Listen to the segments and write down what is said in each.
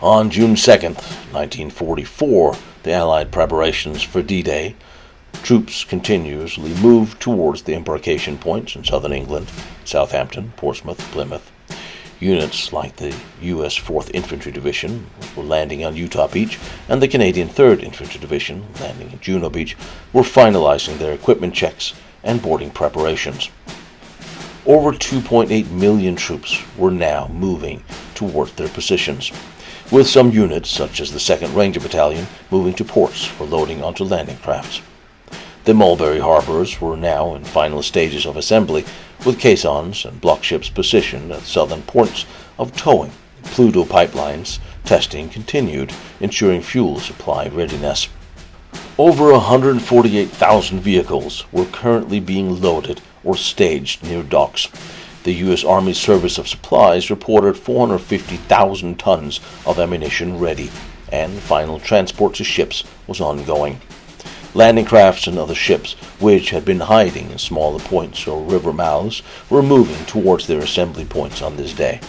On June 2nd, 1944, the Allied preparations for D-Day, troops continuously moved towards the embarkation points in southern England, Southampton, Portsmouth, Plymouth. Units like the U.S. 4th Infantry Division were landing on Utah Beach, and the Canadian 3rd Infantry Division, landing at Juno Beach, were finalizing their equipment checks and boarding preparations. Over 2.8 million troops were now moving towards their positions, with some units, such as the 2nd Ranger Battalion, moving to ports for loading onto landing crafts. The Mulberry harbors were now in final stages of assembly, with caissons and block ships positioned at southern points of towing. Pluto pipelines testing continued, ensuring fuel supply readiness. Over 148,000 vehicles were currently being loaded or staged near docks. The U.S. Army Service of Supplies reported 450,000 tons of ammunition ready, and final transport to ships was ongoing. Landing crafts and other ships, which had been hiding in smaller points or river mouths, were moving towards their assembly points on this day.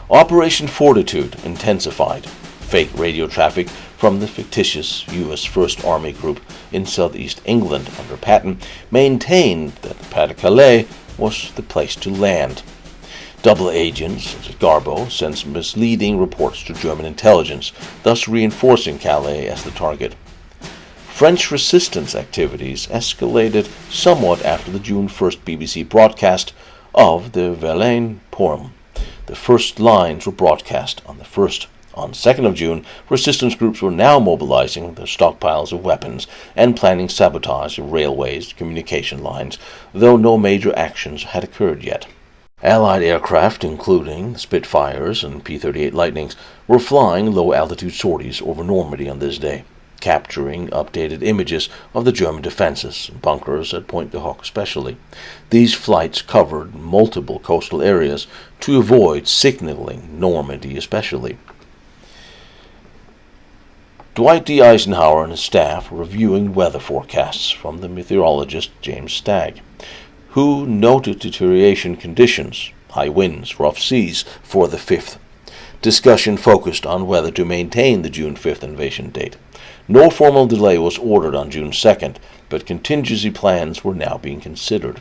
Operation Fortitude intensified. Fake radio traffic from the fictitious U.S. 1st Army Group in southeast England under Patton maintained that Pas-de-Calais was the place to land. Double agents, such as Garbo, sent misleading reports to German intelligence, thus reinforcing Calais as the target. French resistance activities escalated somewhat after the June 1st BBC broadcast of the Verlaine poem. The first lines were broadcast on the 1st. On 2nd of June, resistance groups were now mobilizing their stockpiles of weapons and planning sabotage of railways, communication lines, though no major actions had occurred yet. Allied aircraft, including Spitfires and P-38 Lightnings, were flying low-altitude sorties over Normandy on this day, capturing updated images of the German defenses and bunkers at Pointe du Hoc especially. These flights covered multiple coastal areas to avoid signaling Normandy especially. Dwight D. Eisenhower and his staff were reviewing weather forecasts from the meteorologist James Stagg, who noted deterioration conditions, high winds, rough seas, for the 5th. Discussion focused on whether to maintain the June 5th invasion date. No formal delay was ordered on June 2nd, but contingency plans were now being considered.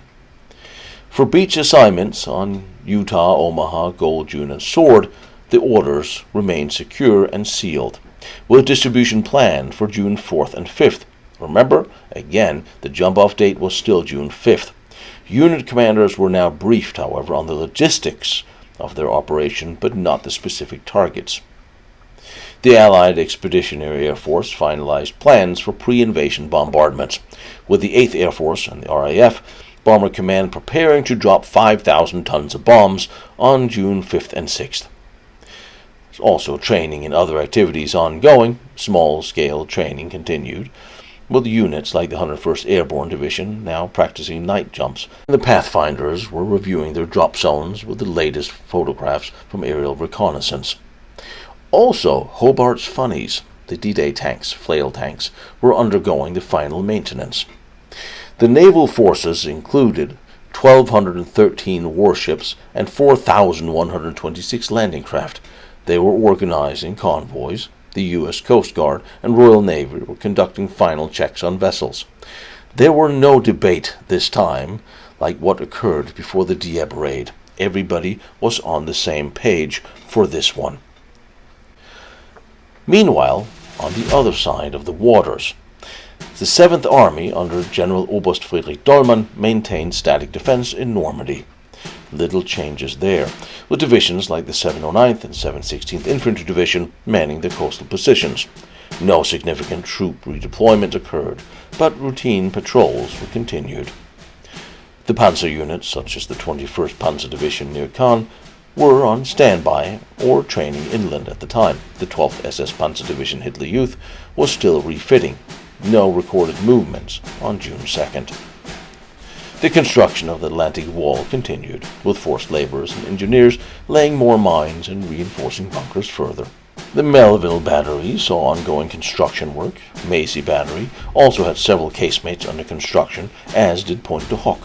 For beach assignments on Utah, Omaha, Gold, June, and Sword, the orders remained secure and sealed, with distribution planned for June 4th and 5th. Remember, again, the jump-off date was still June 5th. Unit commanders were now briefed, however, on the logistics of their operation, but not the specific targets. The Allied Expeditionary Air Force finalized plans for pre-invasion bombardments, with the 8th Air Force and the RAF Bomber Command preparing to drop 5,000 tons of bombs on June 5th and 6th. Also, training and other activities ongoing. Small-scale training continued, with units like the 101st Airborne Division now practicing night jumps. The Pathfinders were reviewing their drop zones with the latest photographs from aerial reconnaissance. Also, Hobart's Funnies, the D-Day tanks, flail tanks, were undergoing the final maintenance. The naval forces included 1,213 warships and 4,126 landing craft. They were organizing convoys. The U.S. Coast Guard and Royal Navy were conducting final checks on vessels. There were no debate this time like what occurred before the Dieppe raid. Everybody was on the same page for this one. Meanwhile, on the other side of the waters, the 7th Army under General Oberst Friedrich Dollmann maintained static defense in Normandy. Little changes there, with divisions like the 709th and 716th Infantry Division manning the coastal positions. No significant troop redeployment occurred, but routine patrols were continued. The panzer units, such as the 21st Panzer Division near Caen, were on standby or training inland at the time. The 12th SS Panzer Division Hitler Youth was still refitting. No recorded movements on June 2nd. The construction of the Atlantic Wall continued, with forced laborers and engineers laying more mines and reinforcing bunkers further. The Melville Battery saw ongoing construction work. Macy Battery also had several casemates under construction, as did Pointe du Hoc.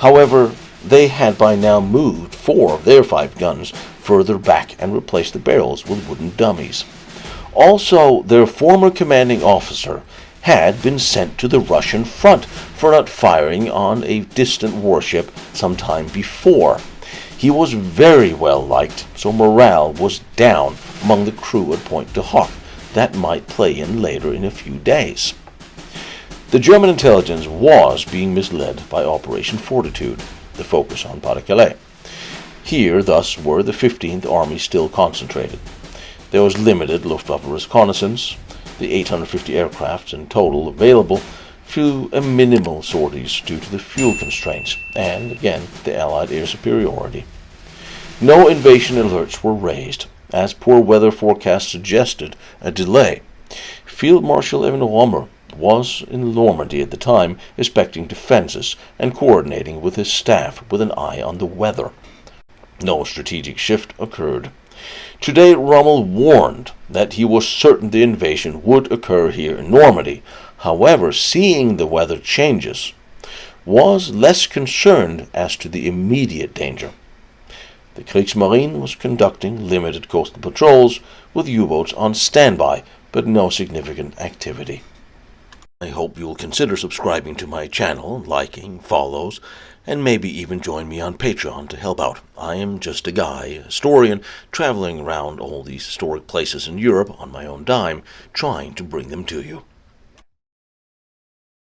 However, they had by now moved 4 of their 5 guns further back and replaced the barrels with wooden dummies. Also, their former commanding officer had been sent to the Russian front for not firing on a distant warship some time before. He was very well liked, so morale was down among the crew at Pointe du Hoc. That might play in later in a few days. The German intelligence was being misled by Operation Fortitude, the focus on Pas-de-Calais. Here, thus, were the 15th Army still concentrated. There was limited Luftwaffe reconnaissance, the 850 aircrafts in total available flew a minimal sorties due to the fuel constraints, and, again, the Allied air superiority. No invasion alerts were raised, as poor weather forecasts suggested a delay. Field Marshal Evan Romer was in Normandy at the time, inspecting defenses and coordinating with his staff with an eye on the weather. No strategic shift occurred. Today, Rommel warned that he was certain the invasion would occur here in Normandy. However, seeing the weather changes, was less concerned as to the immediate danger. The Kriegsmarine was conducting limited coastal patrols with U-boats on standby, but no significant activity. I hope you'll consider subscribing to my channel, liking, follows, and maybe even join me on Patreon to help out. I am just a guy, a historian, traveling around all these historic places in Europe on my own dime, trying to bring them to you.